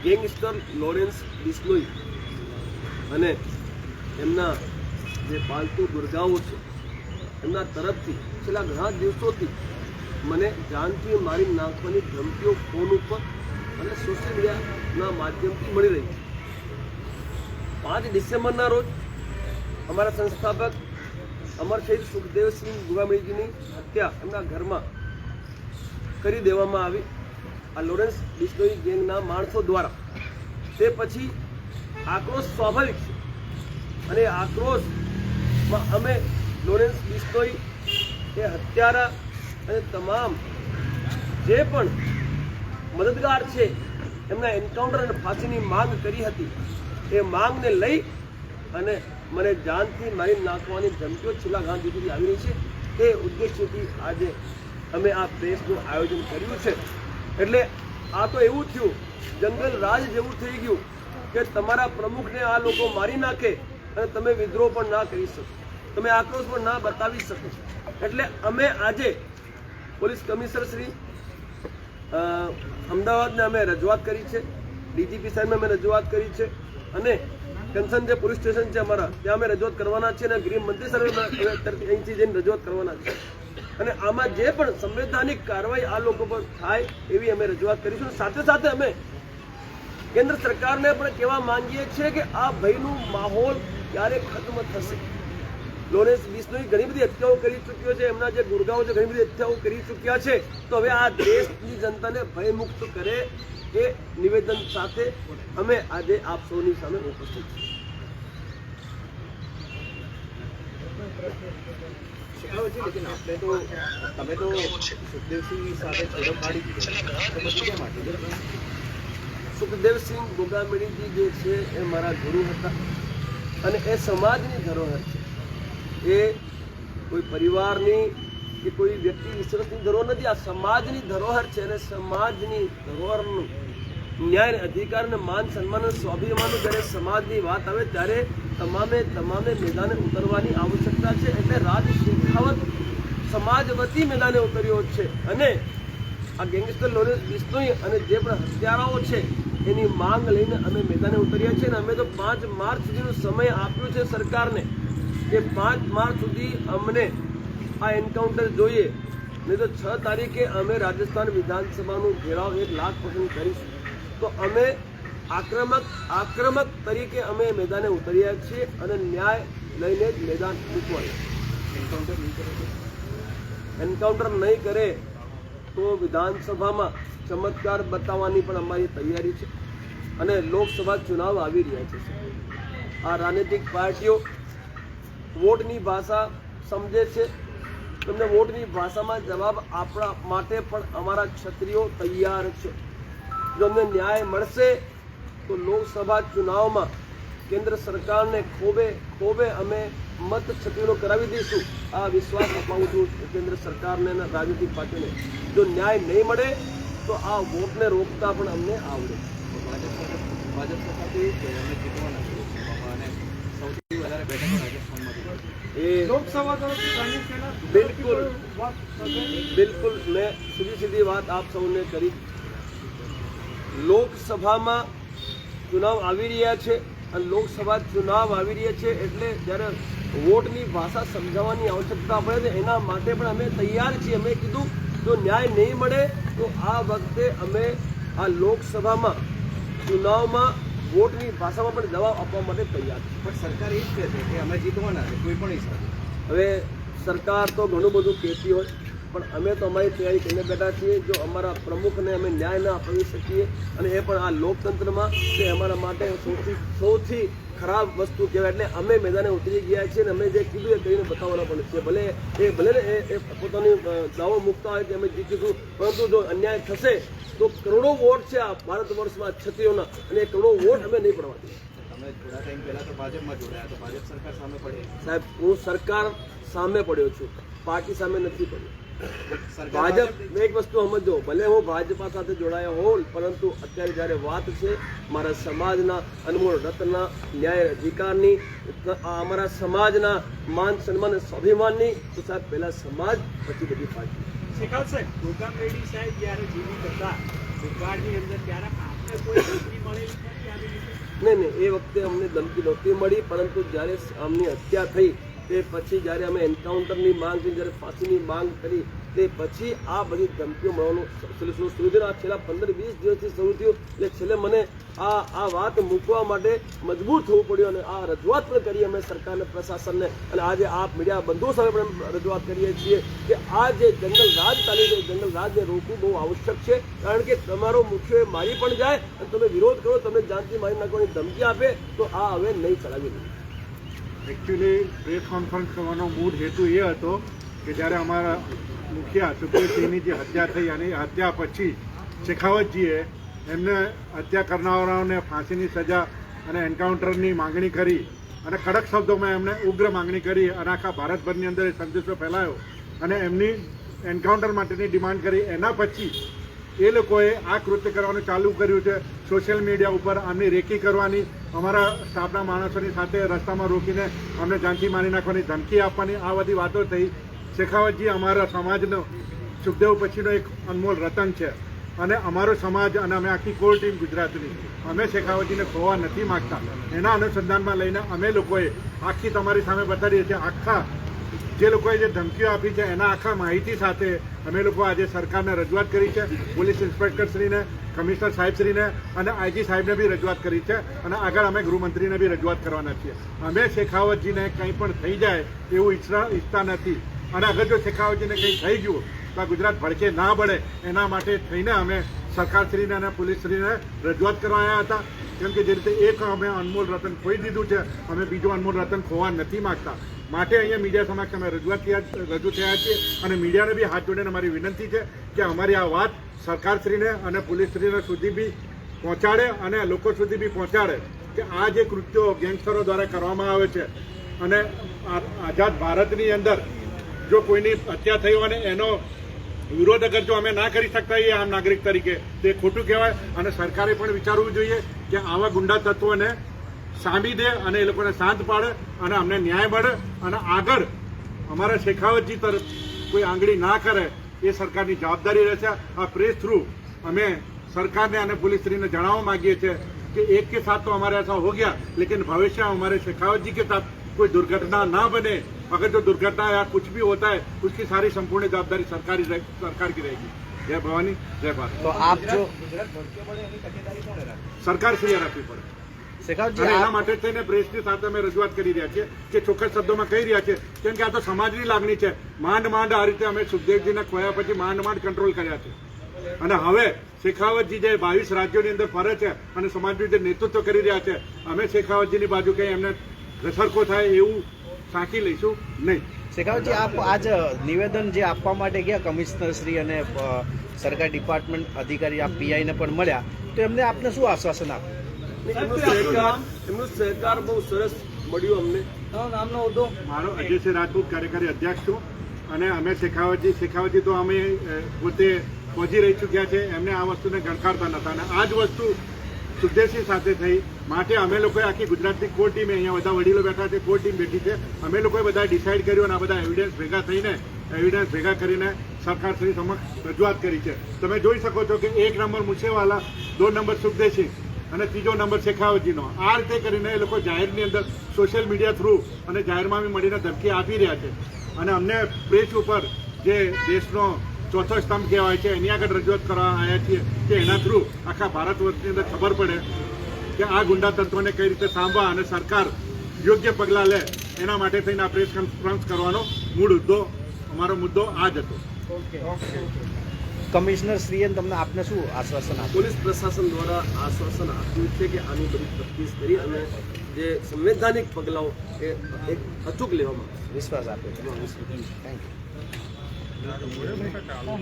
Gangster Lawrence Bishnoi અને એમના જે પાલતુ ગુરગાઓ છે એમના તરફથી છેલ્લા ઘણા દિવસોથી મને જાનથી મારી નાખવાની ધમકીઓ ફોન ઉપર અને સોશિયલ મીડિયાના માધ્યમથી મળી રહી છે। 5 ડિસેમ્બરના રોજ અમારા સંસ્થાપક અમર શહીદ સુખદેવસિંહ ગુગામેડીજીની હત્યા એમના ઘરમાં કરી દેવામાં આવી આ લોરેન્સ બિશ્નોઈ ગેંગના માણસો દ્વારા। તે પછી આક્રોશ સ્વાભાવિક છે અને આક્રોશમાં અમે લોરેન્સ બિશ્નોઈ એ હત્યારા અને તમામ જે પણ મદદગાર છે એમના એન્કાઉન્ટર અને ફાંસીની માંગ કરી હતી એ માંગને લઈ અને મને જાનથી મારી નાખવાની ધમકીઓ છેલ્લા ઘણા દિવસોથી આવી રહી છે। તે ઉદ્દેશ્યથી આજે અમે આ પ્રેસનું આયોજન કર્યું છે। એટલે આ તો એવું થયું જંગલ રાજ જેવું થઈ ગયું કે તમારા પ્રમુખને આ લોકો મારી નાખે અને તમે વિદ્રોહ પણ ના કરી શકો, તમે આક્રોશ પણ ના બતાવી શકો। એટલે અમે આજે પોલીસ કમિશનર શ્રી અમદાવાદને અમે રજૂઆત કરી છે, ડીજીપી સાહેબને અમે રજૂઆત કરી છે અને કન્સર્ન જે પોલીસ સ્ટેશન છે અમારા ત્યાં અમે રજૂઆત કરવાના છે અને ગૃહમંત્રી સાહેબ અહીંથી જઈને રજૂઆત કરવાના છે અને આમાં જે પણ સંવૈધાનિક કાર્યવાહી આ લોકો પર થાય એવી અમે રજૂઆત કરીશું। સાથે સાથે અમે કેન્દ્ર સરકારને પણ કહેવા માંગીએ છીએ કે આ ભયનું માહોલ ક્યારે ખત્મ થશે। લોરેન્સ બિશ્નોઈ ઘણી બધી હત્યાઓ કરી ચૂક્યો છે, એમના જે ગુરગાઓ છે ઘણી બધી હત્યાઓ કરી ચૂક્યા છે, તો હવે આ દેશની જનતાને ભયમુક્ત કરે એ નિવેદન સાથે અમે આજે આપ સૌની સામે ઉપસ્થિત છીએ। लेकिन आपने तो તમે તો સુખદેવસિંહ સાથે છોડો પાડી દીધો। સુખદેવસિંહ ગુગામેડીજી જે છે એ મારા ગુરુ હતા અને એ સમાજની ધરોહર છે। એ કોઈ પરિવારની કે કોઈ વ્યક્તિ વિશેષની ધરોહર નથી, આ સમાજની ધરોહર છે અને સમાજની ધરોહરનું ન્યાય અધિકાર અને માન સન્માન અને સ્વાભિમાનનું જ્યારે સમાજની વાત આવે ત્યારે તમામે મેદાને ઉતરવાની આવશ્યકતા છે। એટલે રાજ શેખાવત સમાજ વતી મેદાને ઉતર્યો છે અને આ ગેંગસ્ટર લોરેન્સ બિશ્નોઈ અને જે પણ હત્યારાઓ છે એની માંગ લઈને અમે મેદાને ઉતર્યા છીએ અને અમે તો 5 માર્ચ સુધીનો સમય આપ્યો છે સરકારને કે 5 માર્ચ સુધી અમને આ એન્કાઉન્ટર જોઈએ, નહીં તો 6 તારીખે અમે રાજસ્થાન વિધાનસભાનું ઘેરાવ 1 લાખ પસંદ કરીશું। તો અમે આક્રમક તરીકે અમે મેદાને ઉતર્યા છીએ અને ન્યાય લઈને જ મેદાન મૂકવાનું। એન્કાઉન્ટર નહીં કરે તો વિધાનસભામાં ચમત્કાર બતાવવાની પણ અમારી તૈયારી છે અને લોકસભા ચુનાવ આવી રહ્યા છે। આ રાજનીતિક પાર્ટીઓ વોટની ભાષા સમજે છે, તમને વોટની ભાષામાં જવાબ આપવા માટે પણ અમારા ક્ષત્રિયો તૈયાર છે। જો અમને ન્યાય મળશે તો લોકસભા ચુનાવમાં કેન્દ્ર સરકારને ખોબે અમે મત ક્ષત્રિયોનો કરાવી દઈશું। આ વિશ્વાસ અપાવું છું કેન્દ્ર સરકારને અને રાજનીતિક પાર્ટીઓને। જો ન્યાય નહીં મળે તો આ વોટને રોકતા પણ અમને આવડે। ભાજપ સરકારથી અમે જીતવાના છે અને સૌથી વધારે બેઠકો રાજસ્થાનમાં એ લોકસભા બિલકુલ મેં સીધી વાત આપ સૌને કરી। લોકસભામાં ચુનાવ આવી રહ્યા છે અને લોકસભા ચુનાવ આવી રહ્યા છે એટલે જ્યારે વોટની ભાષા સમજાવવાની આવશ્યકતા પડે છે એના માટે પણ અમે તૈયાર છીએ। અમે કીધું જો ન્યાય નહીં મળે તો આ વખતે અમે આ લોકસભામાં ચુનાવમાં વોટની ભાષામાં પણ જવાબ આપવા માટે તૈયાર છે। પણ સરકાર એ જ કહે છે કે અમે જીતવાના છે કોઈ પણ હિસાબે। હવે સરકાર તો ઘણું બધું કહેતી હોય પણ અમે તો અમારી તૈયારી કરીને બેઠા છીએ। જો અમારા પ્રમુખને અમે ન્યાય ના અપાવી શકીએ અને એ પણ આ લોકતંત્રમાં તે અમારા માટે સૌથી ખરાબ વસ્તુ કહેવાય। એટલે અમે મેદાને ઉતરી ગયા છીએ અને અમે જે કીધું એ કરીને બતાવવાના પણ છે। ભલે એ પોતાની દાવો મૂકતા હોય કે અમે જીતીશું, પરંતુ જો અન્યાય થશે તો કરોડો વોટ છે આ ભારત વર્ષમાં ક્ષત્રિયોના અને એ કરોડો વોટ અમે નહીં પડવા દઈએ। તમે થોડા ટાઈમ પહેલા તો ભાજપમાં જોડાયા, તો ભાજપ સરકાર સામે પડે સાહેબ, હું સરકાર સામે પડ્યો છું, પાર્ટી સામે નથી પડ્યો। ભાજપ એક વસ્તુ સમજો, ભલે હું ભાજપા સાથે જોડાયો હોઉં પરંતુ અત્યારે જ્યારે વાત છે મારા સમાજના અનમોલ રત્નના ન્યાય અધિકારની, અમારા સમાજના માન સન્માન સ્વાભિમાનની, તો સાહેબ પહેલા સમાજ પછી બધી પાર્ટી। શેખાવત સાહેબ, ગુગામેડી સાહેબ જ્યારે જીવિત હતા ભૂતકાળની અંદર ત્યારે નહીં, એ વખતે અમને ધમકી નહોતી મળી, પરંતુ જ્યારે આમની હત્યા થઈ તે પછી જ્યારે અમે એન્કાઉન્ટરની માંગ કરી, જ્યારે ફાંસીની માંગ કરી, તે પછી આ બધી ધમકીઓ મળવાનું સિલસિલો શરૂ થયો. આ છેલ્લા 15-20 દિવસથી શરૂ થયું. એટલે છેલ્લે મને આ વાત મૂકવા માટે મજબૂર થવું પડ્યું અને આ રજૂઆત પણ કરી અમે સરકારને, પ્રશાસનને, અને આજે આપ મીડિયા બંધુઓ સામે પણ રજૂઆત કરીએ છીએ કે આ જે જંગલ રાજ ચાલી છે, જંગલ રાજને રોકવું બહુ આવશ્યક છે. કારણ કે તમારો મુખ્ય મારી પણ જાય અને તમે વિરોધ કરો, તમને જાનથી મારી નાખવાની ધમકી આપે તો આ હવે નહીં ચલાવી. એકચ્યુઅલી પ્રેસ કોન્ફરન્સ કરવાનો મૂળ હેતુ એ હતો કે જ્યારે અમારા મુખિયા સુખદેવસિંહની જે હત્યા થઈ અને હત્યા પછી શેખાવતજીએ એમને હત્યા કરનારાઓને ફાંસીની સજા અને એન્કાઉન્ટરની માંગણી કરી અને કડક શબ્દોમાં એમને ઉગ્ર માંગણી કરી અને આખા ભારતભરની અંદર એ સંદેશો ફેલાયો અને એમની એન્કાઉન્ટર માટેની ડિમાન્ડ કરી. એના પછી એ લોકોએ આ કૃત્ય કરવાનું ચાલુ કર્યું છે. સોશિયલ મીડિયા ઉપર આમની રેકી કરવાની, અમારા સ્ટાફના માણસોની સાથે રસ્તામાં રોકીને અમને જાનથી મારી નાખવાની ધમકી આપવાની, આ બધી વાતો થઈ. શેખાવતજી અમારા સમાજનો સુખદેવ પછીનો એક અનમોલ રતન છે અને અમારો સમાજ અને અમે આખી કોર ટીમ ગુજરાતની અમે શેખાવતજીને ખોવા નથી માગતા. એના અનુસંધાનમાં લઈને અમે લોકોએ આખી તમારી સામે બતાડીએ છીએ આખા જે લોકોએ જે ધમકીઓ આપી છે એના આખા માહિતી સાથે અમે લોકો આજે સરકારને રજૂઆત કરી છે. પોલીસ ઇન્સ્પેક્ટરશ્રીને, કમિશનર સાહેબશ્રીને અને આઈજી સાહેબને બી રજૂઆત કરી છે અને આગળ અમે ગૃહમંત્રીને બી રજૂઆત કરવાના છીએ. અમે શેખાવતજીને કંઈ પણ થઈ જાય એવું ઈચ્છતા નથી અને અગર જો શેખાવતજીને કંઈ થઈ ગયું તો ગુજરાત ભડકે ના બળે એના માટે થઈને અમે સરકારશ્રીને અને પોલીસશ્રીને રજૂઆત કરવા આવ્યા હતા. કેમ કે જે રીતે એક અમે અનમોલ રતન ખોઈ દીધું છે, અમે બીજું અનમોલ રતન ખોવા નથી માગતા. માટે અહીંયા મીડિયા સમક્ષ અમે રજૂ થયા છીએ અને મીડિયાને બી હાથ જોડીને અમારી વિનંતી છે કે અમારી આ વાત સરકારશ્રીને અને પોલીસશ્રીને સુધી બી પહોંચાડે અને લોકો સુધી બી પહોંચાડે કે આ જે કૃત્યો ગેંગસ્ટરો દ્વારા કરવામાં આવે છે અને આઝાદ ભારતની અંદર જો કોઈની હત્યા થઈ હોય અને એનો વિરોધ અગર જો અમે ના કરી શકતા હોઈએ આમ નાગરિક તરીકે તે ખોટું કહેવાય અને સરકારે પણ વિચારવું જોઈએ કે આવા ગુંડા તત્વોને સામી દે અને એ લોકોને શાંત પાડે અને અમને ન્યાય મળે અને આગળ અમારા શેખાવતજી તરફ કોઈ આંગળી ના કરે એ સરકારની જવાબદારી રહેશે. આ પ્રેસ થ્રુ અમે સરકારને અને પોલીસશ્રીને જણાવવા માંગીએ છીએ कि एक के साथ तो हमारे ऐसा हो गया, लेकिन भविष्य में हमारे शेखावत जी के साथ कोई दुर्घटना ना बने. अगर जो दुर्घटना या कुछ भी होता है उसकी सारी संपूर्ण जवाबदारी सरकार की रहेगी. जय भवानी, जय भारत. तो आप जो સરકાર શ્રી રાખવી પડે. એના માટે થઈને પ્રેસની સાથે અમે રજૂઆત કરી રહ્યા છીએ કે ચોક્કસ શબ્દોમાં કહી રહ્યા છે કેમ કે આ તો સમાજની લાગણી છે. માંડ આ રીતે અમે સુખદેવજીને ખોયા પછી માંડ કંટ્રોલ કર્યા છે અને હવે શેખાવતજી જે 22 રાજ્યોની અંદર ફરે છે અને સમાજનું જે નેતૃત્વ કરી રહ્યા છે, અમે શેખાવતજીની બાજુ કંઈ એમને ઘસરકો થાય એવું સાંકી લઈશું નહીં. શેખાવતજી, આપ આજ નિવેદન જે આપવા માટે ગયા કમિશનર શ્રી અને સરકાર ડિપાર્ટમેન્ટ અધિકારી આપ પીઆઈને પણ મળ્યા, તો એમને આપને શું આશ્વાસન આપ્યું? એમનું સહકાર બહુ સરસ મળ્યું અમને. નામનો હોદ્દો મારો અજયસિંહ રાજપૂત, કાર્યકારી અધ્યક્ષ છું અને અમે શેખાવતજી તો અમે પોતે પહોંચી રહી ચૂક્યા છે. એમને આ વસ્તુને ગણકારતા નતા અને આ જ વસ્તુ સુખદેવસિંહ સાથે થઈ. માટે અમે લોકોએ આખી ગુજરાતની કોર ટીમ, અહીંયા બધા વડીલો બેઠા છે, કોર ટીમ બેઠી છે, અમે લોકોએ બધા ડિસાઇડ કર્યું અને આ બધા એવિડન્સ ભેગા કરીને સરકારશ્રી સમક્ષ રજૂઆત કરી છે. તમે જોઈ શકો છો કે 1 નંબર મૂછેવાલા, 2 નંબર સુખદેવસિંહ અને 3જો નંબર શેખાવતજીનો. આ રીતે કરીને એ લોકો જાહેરની અંદર સોશિયલ મીડિયા થ્રુ અને જાહેરમાં બી મળીને ધમકી આપી રહ્યા છે અને અમને પ્રેસ ઉપર જે દેશનો ચોથો સ્તંભ કહેવાય છે એની આગળ રજૂઆત કરવા આવ્યા છીએ કે એના થ્રુ આખા ભારત વર્ષની અંદર ખબર પડે કે આ ગુંડા તત્વોને કઈ રીતે સાંભળવા અને સરકાર યોગ્ય પગલાં લે. એના માટે થઈને આ પ્રેસ કોન્ફરન્સ કરવાનો અમારો મુદ્દો આ જ હતો. કમિશનર શ્રીએ તમને આપને શું આશ્વાસન આપ્યું? પોલીસ પ્રશાસન દ્વારા આશ્વાસન આપ્યું છે કે આની બધી તપાસ કરી અને જે સંવૈધાનિક પગલાઓ એ એક અચૂક લેવામાં વિશ્વાસ આપ્યો છે. Thank you.